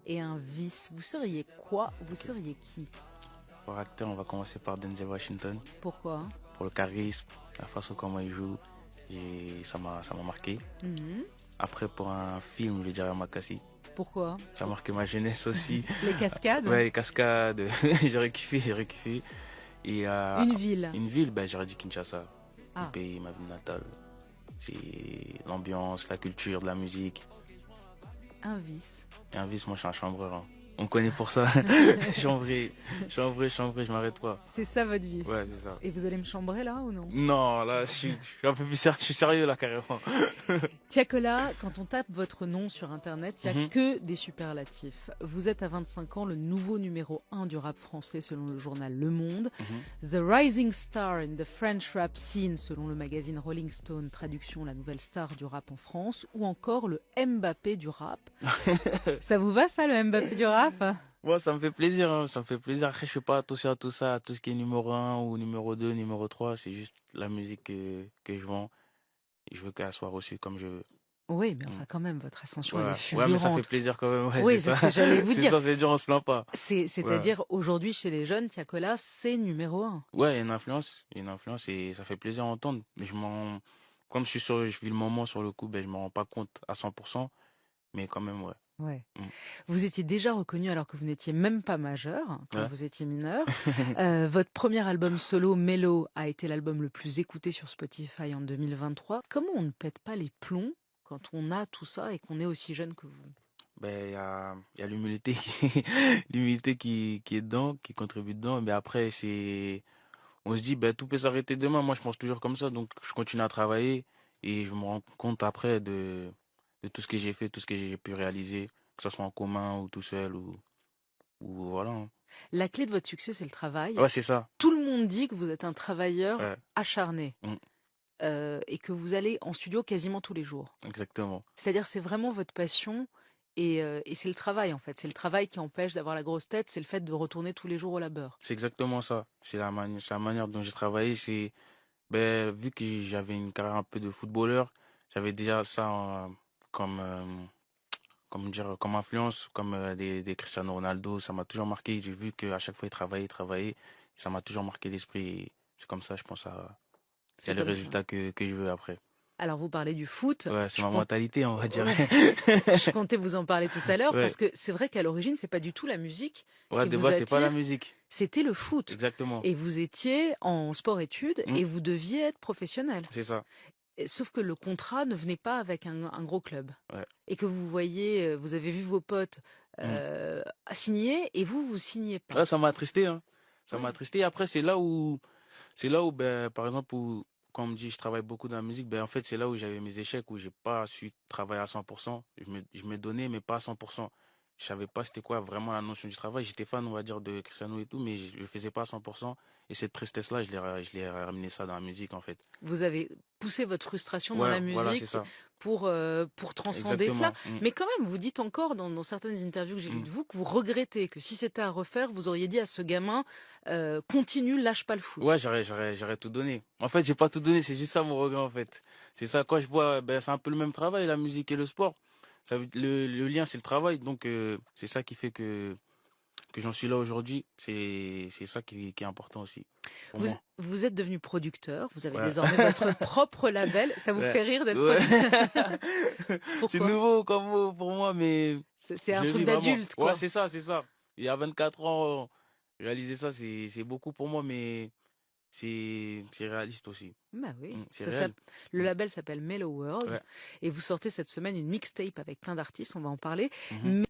et un vice. Vous seriez quoi? Vous seriez qui? Pour acteur, on va commencer par Denzel Washington. Pourquoi? Pour le charisme, la façon comment il joue, ça m'a marqué. Mhm. Après, pour un film, je dirais Makasi. Pourquoi? Ça a marqué ma jeunesse aussi. Les cascades? Ouais, les cascades, j'aurais kiffé, j'aurais kiffé. Et Une ville? une ville, ben, j'aurais dit Kinshasa, le Ah, pays, ma ville natale. C'est l'ambiance, la culture, de la musique. un vice. Et un vice, moi, je suis un chambreur, hein. On me connaît pour ça. Chambré, chambré, chambré, je m'arrête pas. C'est ça votre vice. Ouais, c'est ça. Et vous allez me chambrer là ou non? Non, là, je suis un peu plus sérieux, je suis sérieux là, carrément. Tiakola, quand on tape votre nom sur internet, il n'y a Mhm. que des superlatifs. Vous êtes à 25 ans le nouveau numéro 1 du rap français selon le journal Le Monde. Mhm. The Rising Star in the French Rap Scene selon le magazine Rolling Stone, traduction la nouvelle star du rap en France. Ou encore le Mbappé du rap. Ça vous va ça, le Mbappé du rap? Moi, ça me fait plaisir, hein, ça me fait plaisir. Après, je fais pas attention à tout ça, à tout ce qui est numéro un ou numéro 2 numéro 3. C'est juste la musique que je vends. Et je veux qu'elle soit reçue comme je veux. Oui, mais Mm. enfin quand même, votre ascension elle est Ouais, ouais, mais ça fait fulgurante. plaisir quand même. Ouais, Oui, c'est c'est ce ça. que j'allais vous C'est dire. ça, c'est dur, on se plaint pas. Ouais. C'est-à-dire aujourd'hui chez les jeunes, Tiakola, c'est numéro 1. Ouais, il y a une influence et ça fait plaisir à entendre. Mais comme je vis le moment sur le coup, ben, je m'en rends pas compte à 100%. Mais quand même, ouais. Ouais. Mm. Vous étiez déjà reconnu alors que vous n'étiez même pas majeur, hein, quand Ouais. vous étiez mineur. Votre premier album solo, Mellow, a été l'album le plus écouté sur Spotify en 2023. Comment on ne pète pas les plombs quand on a tout ça et qu'on est aussi jeune que vous? Ben, il y a l'humilité l'humilité qui est dedans, qui contribue dedans. Mais après, on se dit, ben, tout peut s'arrêter demain. Moi, je pense toujours comme ça. Donc, je continue à travailler et je me rends compte après de tout ce que j'ai fait, tout ce que j'ai pu réaliser, que ce soit en commun ou tout seul ou voilà, hein. La clé de votre succès, c'est le travail. Ouais, c'est ça. Tout le monde dit que vous êtes un travailleur Ouais, acharné mm, et que vous allez en studio quasiment tous les jours. exactement. C'est-à-dire, c'est vraiment votre passion et c'est le travail en fait. C'est le travail qui empêche d'avoir la grosse tête, c'est le fait de retourner tous les jours au labeur. C'est exactement ça. C'est la manière dont j'ai travaillé. Ben, vu que j'avais une carrière un peu de footballeur, j'avais déjà ça comme, comme influence, comme des Cristiano Ronaldo. Ça m'a toujours marqué. J'ai vu qu'à chaque fois, il travaillait. Ça m'a toujours marqué l'esprit. C'est comme ça, je pense, il y C'est a le comme ça. résultat que je veux après. Alors, vous parlez du foot. Ouais, c'est Je ma compte- mentalité, on va dire. Ouais. Je comptais vous en parler tout à l'heure Ouais, parce que c'est vrai qu'à l'origine, c'est pas du tout la musique ouais, qui de vous base, c'est pas la attire, musique. c'était le foot. Exactement. Et vous étiez en sport-études Mm, et vous deviez être professionnel. c'est ça. Sauf que le contrat ne venait pas avec un gros club. Ouais. Et que vous voyez, vous avez vu vos potes Mm. signer et vous signez pas. Ouais, ça m'a attristé, hein. Ça m'a Ouais. attristé. Après, ben, par exemple, quand on me dit je travaille beaucoup dans la musique, ben, en fait, c'est là où j'avais mes échecs, où j'ai pas su travailler à 100%. Je me donnais, mais pas à 100%. Je savais pas c'était quoi vraiment la notion du travail. J'étais fan, on va dire, de Cristiano et tout, mais je le faisais pas à 100%. Et cette tristesse-là, je l'ai ramené ça dans la musique, en fait. Vous avez poussé votre frustration dans Ouais, la voilà, c'est musique ça. pour transcender cela. Exactement. Mm, Mais quand même, vous dites encore dans certaines interviews que j'ai lues mm. de vous que vous regrettez, que si c'était à refaire, vous auriez dit à ce gamin, continue, lâche pas le Ouais, foot. j'aurais tout donné. En fait, j'ai pas tout donné, c'est juste ça mon regret, en fait. C'est ça, quand je vois, ben, c'est un peu le même travail, la musique et le sport. Le lien, c'est le travail, donc c'est ça qui fait que j'en suis là aujourd'hui. C'est ça qui est important aussi, pour Vous, moi. vous êtes devenu producteur, vous avez Ouais. désormais votre propre label. Ça vous Ouais. fait rire d'être Ouais. producteur? C'est Pourquoi? nouveau comme mot pour moi, mais C'est un je le truc vis vraiment. d'adulte, Ouais, quoi. c'est ça, c'est ça. Il y a 24 ans, réaliser ça, c'est beaucoup pour moi, mais c'est réaliste aussi. Bah oui, C'est réel. le Mm. label s'appelle Mellow World Ouais. et vous sortez cette semaine une mixtape avec plein d'artistes, on va en parler. Mhm.